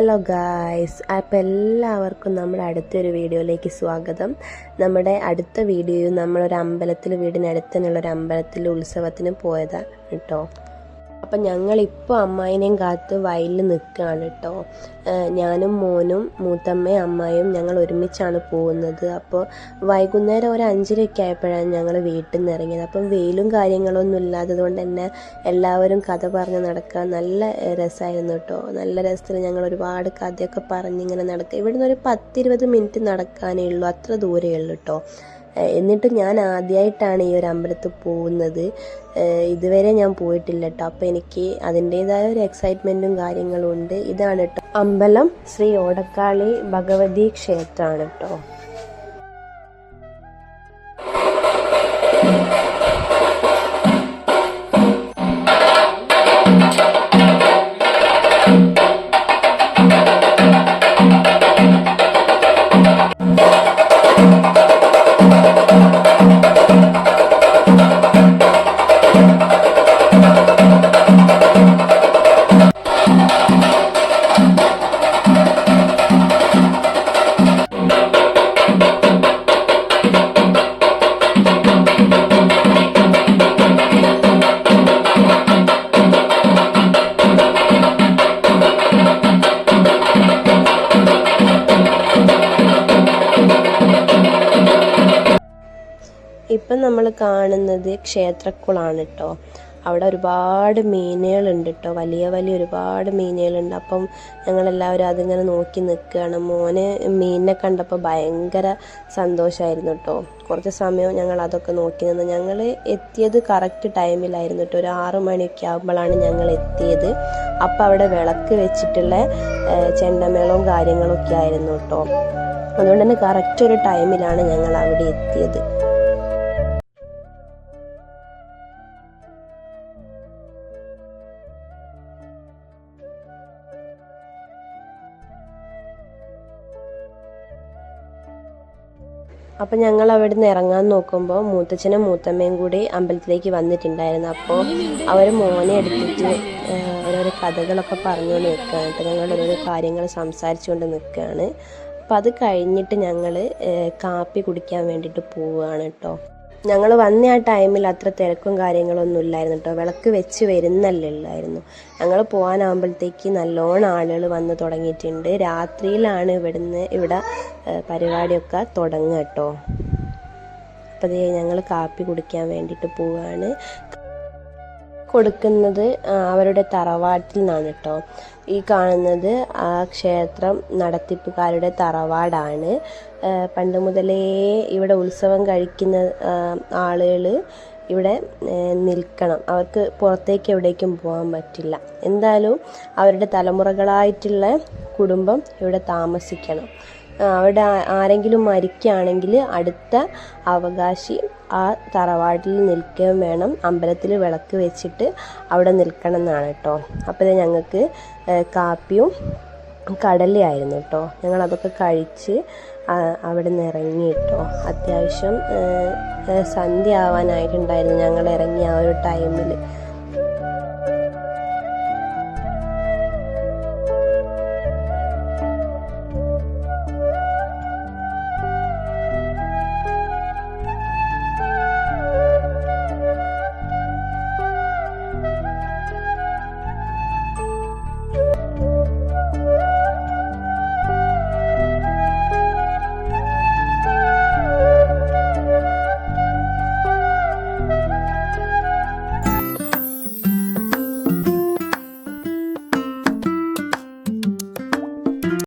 Hello guys, അപ്പോൾ എല്ലാവർക്കും നമ്മുടെ അടുത്തൊരു വീഡിയോയിലേക്ക് സ്വാഗതം. നമ്മുടെ അടുത്ത വീഡിയോ നമ്മളൊരു അമ്പലത്തിൽ, വീടിനടുത്ത് തന്നെയുള്ളൊരു അമ്പലത്തിൽ ഉത്സവത്തിന് പോയതാണ് കേട്ടോ. അപ്പം ഞങ്ങളിപ്പോൾ അമ്മായിനെയും കാത്ത് വയലിൽ നിൽക്കുകയാണ് കേട്ടോ. ഞാനും മോനും മൂത്തമ്മയും അമ്മായും ഞങ്ങൾ ഒരുമിച്ചാണ് പോകുന്നത്. അപ്പോൾ വൈകുന്നേരം ഒരു 5:30 ആയപ്പോഴാണ് ഞങ്ങൾ വീട്ടിൽ നിന്ന് ഇറങ്ങിയത്. അപ്പം വെയിലും കാര്യങ്ങളൊന്നും ഇല്ലാത്തത് കൊണ്ട് തന്നെ എല്ലാവരും കഥ പറഞ്ഞ് നടക്കാൻ നല്ല രസമായിരുന്നു കേട്ടോ. നല്ല രസത്തിൽ ഞങ്ങൾ ഒരുപാട് കഥയൊക്കെ പറഞ്ഞിങ്ങനെ നടക്കുക. ഇവിടുന്ന് ഒരു 10-20 മിനിറ്റ് നടക്കാനേ ഉള്ളൂ, അത്ര ദൂരമേ ഉള്ളൂ കേട്ടോ. എന്നിട്ട് ഞാൻ ആദ്യമായിട്ടാണ് ഈ ഒരു അമ്പലത്തിൽ പോകുന്നത്. ഇതുവരെ ഞാൻ പോയിട്ടില്ല കേട്ടോ. അപ്പോൾ എനിക്ക് അതിൻ്റേതായ ഒരു എക്സൈറ്റ്മെൻറ്റും കാര്യങ്ങളും ഉണ്ട്. ഇതാണ് കേട്ടോ അമ്പലം, ശ്രീ ഓടക്കാളി ഭഗവതി ക്ഷേത്രമാണ് കേട്ടോ. ഇപ്പം നമ്മൾ കാണുന്നത് ക്ഷേത്രക്കുളമാണ് കേട്ടോ. അവിടെ ഒരുപാട് മീനുകളുണ്ട് കേട്ടോ, വലിയ വലിയ ഒരുപാട് മീനുകളുണ്ട്. അപ്പം ഞങ്ങളെല്ലാവരും അതിങ്ങനെ നോക്കി നിൽക്കുകയാണ്. മോന് മീനിനെ കണ്ടപ്പോൾ ഭയങ്കര സന്തോഷമായിരുന്നു കേട്ടോ. കുറച്ച് സമയം ഞങ്ങൾ അതൊക്കെ നോക്കി നിന്ന്. ഞങ്ങൾ എത്തിയത് കറക്റ്റ് ടൈമിലായിരുന്നു കേട്ടോ. ഒരു 6 മണിയൊക്കെ ആകുമ്പോഴാണ് ഞങ്ങൾ എത്തിയത്. അപ്പം അവിടെ വിളക്ക് വെച്ചിട്ടുള്ള ചെണ്ടമേളവും കാര്യങ്ങളൊക്കെ ആയിരുന്നു കേട്ടോ. അതുകൊണ്ട് തന്നെ കറക്റ്റ് ഒരു ടൈമിലാണ് ഞങ്ങൾ അവിടെ എത്തിയത്. അപ്പം ഞങ്ങൾ അവിടെ നിന്ന് ഇറങ്ങാൻ നോക്കുമ്പോൾ മൂത്തച്ഛനും മൂത്തമ്മയും കൂടി അമ്പലത്തിലേക്ക് വന്നിട്ടുണ്ടായിരുന്നു. അപ്പോൾ അവർ മോനെ എടുത്തിട്ട് ഓരോരോ കഥകളൊക്കെ പറഞ്ഞുകൊണ്ട് നിൽക്കുകയാണ് കേട്ടോ. ഞങ്ങൾ ഓരോരോ കാര്യങ്ങൾ സംസാരിച്ചുകൊണ്ട് നിൽക്കുകയാണ്. അപ്പം അത് കഴിഞ്ഞിട്ട് ഞങ്ങൾ കാപ്പി കുടിക്കാൻ വേണ്ടിയിട്ട് പോവുകയാണ് കേട്ടോ. ഞങ്ങൾ വന്ന ആ ടൈമിൽ അത്ര തിരക്കും കാര്യങ്ങളൊന്നും ഇല്ലായിരുന്നു കേട്ടോ. വിളക്ക് വെച്ച് വരുന്നല്ലേ ഉള്ളായിരുന്നു. ഞങ്ങൾ പോകാനാകുമ്പോഴത്തേക്ക് നല്ലോണം ആളുകൾ വന്ന് തുടങ്ങിയിട്ടുണ്ട്. രാത്രിയിലാണ് ഇവിടെ പരിപാടിയൊക്കെ തുടങ്ങുക കേട്ടോ. അപ്പോൾ ഞങ്ങൾ കാപ്പി കുടിക്കാൻ വേണ്ടിയിട്ട് പോവുകയാണ്. കൊടുക്കുന്നത് അവരുടെ തറവാട്ടിൽ നിന്നാണ് കേട്ടോ. ഈ കാണുന്നത് ആ ക്ഷേത്രം നടത്തിപ്പുകാരുടെ തറവാടാണ്. പണ്ട് മുതലേ ഇവിടെ ഉത്സവം കഴിക്കുന്ന ആളുകൾ ഇവിടെ നിൽക്കണം. അവർക്ക് പുറത്തേക്ക് എവിടേക്കും പോകാൻ പറ്റില്ല. എന്തായാലും അവരുടെ തലമുറകളായിട്ടുള്ള കുടുംബം ഇവിടെ താമസിക്കണം. അവിടെ ആരെങ്കിലും മരിക്കുകയാണെങ്കിൽ അടുത്ത അവകാശി ആ തറവാട്ടിൽ നിൽക്കുകയും വേണം. അമ്പലത്തിൽ വിളക്ക് വെച്ചിട്ട് അവിടെ നിൽക്കണം എന്നാണ് കേട്ടോ. അപ്പോൾ ഞങ്ങൾക്ക് കാപ്പിയും കടലയായിരുന്നു കേട്ടോ. ഞങ്ങളതൊക്കെ കഴിച്ച് അവിടെ നിന്ന് ഇറങ്ങി കേട്ടോ. അത്യാവശ്യം സന്ധ്യ ആവാനായിട്ടുണ്ടായിരുന്നു ഞങ്ങൾ ഇറങ്ങിയ ആ ഒരു ടൈമിൽ.